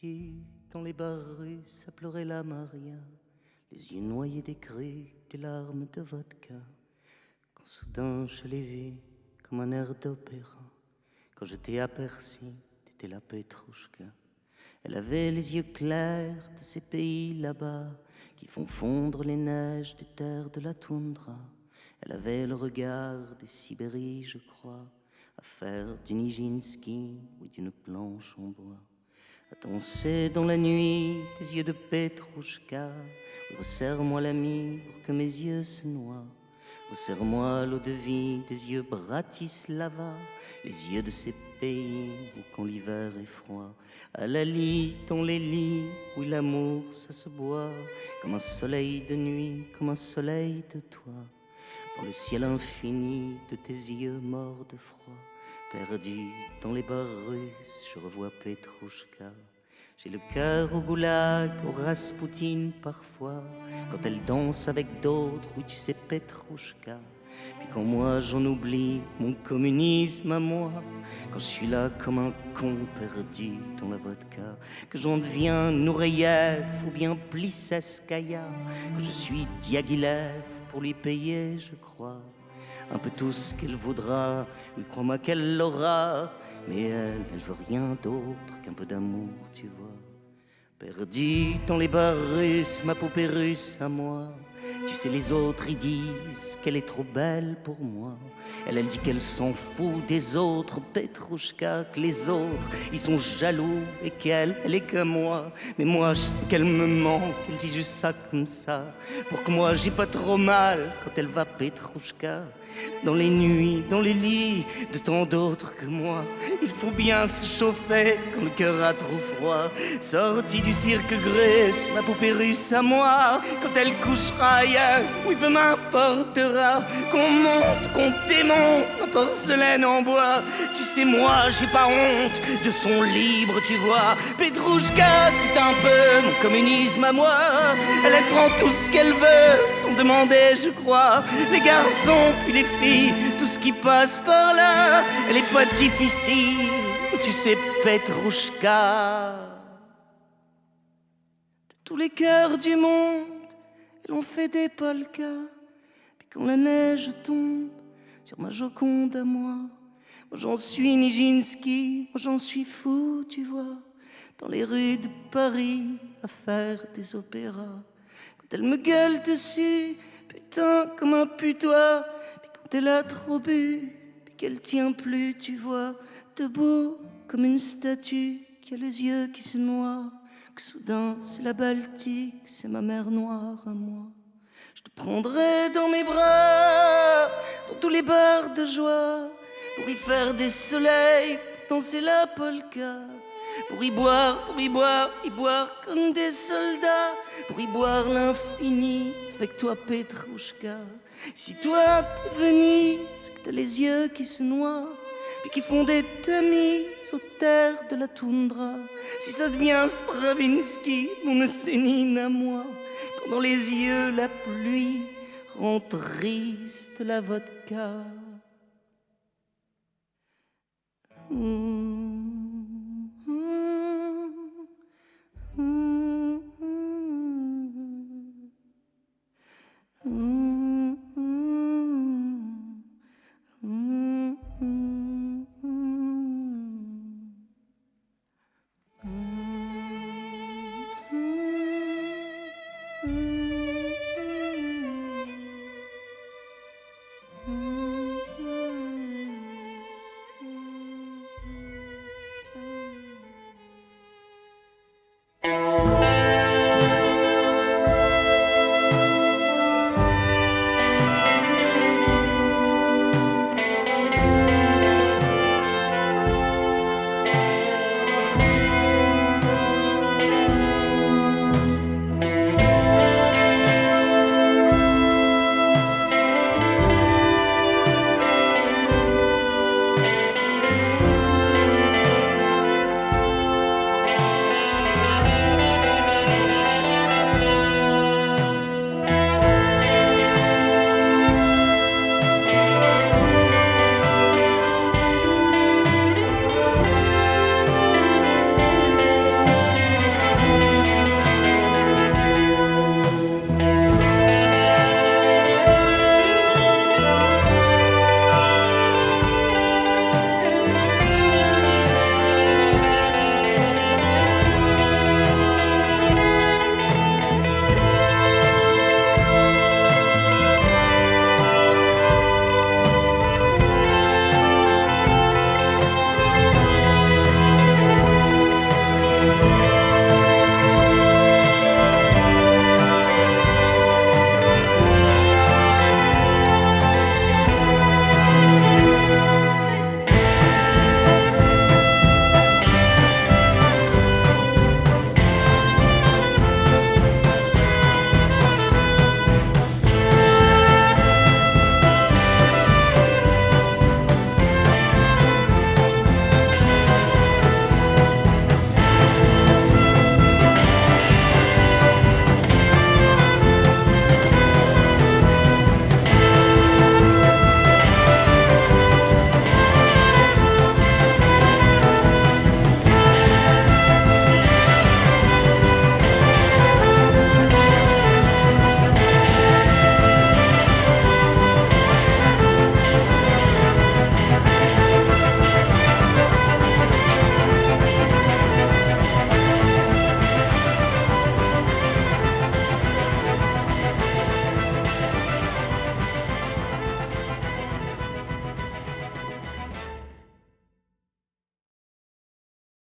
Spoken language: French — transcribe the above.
Perdu dans les bars russes à pleurer la Maria, les yeux noyés d'écrues, des larmes de vodka. Quand soudain je l'ai vue comme un air d'opéra, quand je t'ai aperçu, t'étais la Petrouchka. Elle avait les yeux clairs de ces pays là-bas qui font fondre les neiges des terres de la toundra. Elle avait le regard des Sibéries, je crois, à faire du Nijinsky ou d'une planche en bois. À danser dans la nuit tes yeux de Petrouchka. Resserre-moi l'ami pour que mes yeux se noient. Resserre-moi l'eau de vie des yeux Bratislava, les yeux de ces pays où quand l'hiver est froid, à la lit, dans les lits, où l'amour ça se boit, comme un soleil de nuit, comme un soleil de toi, dans le ciel infini de tes yeux morts de froid. Perdu dans les bars russes, je revois Petrouchka. J'ai le cœur au goulag, au Raspoutine parfois, quand elle danse avec d'autres, oui tu sais Petrouchka. Puis quand moi j'en oublie mon communisme à moi, quand je suis là comme un con perdu dans la vodka, que j'en deviens Nureyev ou bien Pliseskaya, que je suis Diaghilev pour lui payer je crois un peu tout ce qu'elle voudra, oui crois-moi qu'elle l'aura, mais elle veut rien d'autre qu'un peu d'amour, tu vois. Perdue dans les bars russes, ma poupée russe à moi. Tu sais les autres ils disent qu'elle est trop belle pour moi. Elle dit qu'elle s'en fout des autres, Petrouchka, que les autres ils sont jaloux et qu'elle est comme moi. Mais moi je sais qu'elle me manque, elle dit juste ça comme ça, pour que moi j'ai pas trop mal quand elle va Petrouchka. Dans les nuits, dans les lits de tant d'autres que moi, il faut bien se chauffer quand le cœur a trop froid. Sortie du cirque Grèce, ma poupée russe à moi, quand elle couchera ailleurs, oui peu m'importera qu'on monte, qu'on démonte ma porcelaine en bois. Tu sais moi j'ai pas honte de son libre, tu vois. Petrouchka c'est un peu mon communisme à moi. Elle prend tout ce qu'elle veut sans demander je crois. Les garçons puis les filles, tout ce qui passe par là. Elle est pas difficile, tu sais Petrouchka. Tous les cœurs du monde, elles ont fait des polkas. Puis quand la neige tombe sur ma Joconde à moi, j'en suis Nijinsky, moi j'en suis fou, tu vois. Dans les rues de Paris, à faire des opéras. Quand elle me gueule dessus, putain comme un putois. Puis quand elle a trop bu, puis qu'elle tient plus, tu vois. Debout comme une statue qui a les yeux qui se noient. Que soudain c'est la Baltique, c'est ma mer noire à moi. Je te prendrai dans mes bras, dans tous les bars de joie, pour y faire des soleils, pour danser la polka, pour y boire, y boire comme des soldats, pour y boire l'infini avec toi Petrouchka. Si toi t'es Venise, que t'as les yeux qui se noient, puis qui font des tamis aux terres de la toundra. Si ça devient Stravinsky, mon Essénine à moi, quand dans les yeux la pluie rend triste la vodka.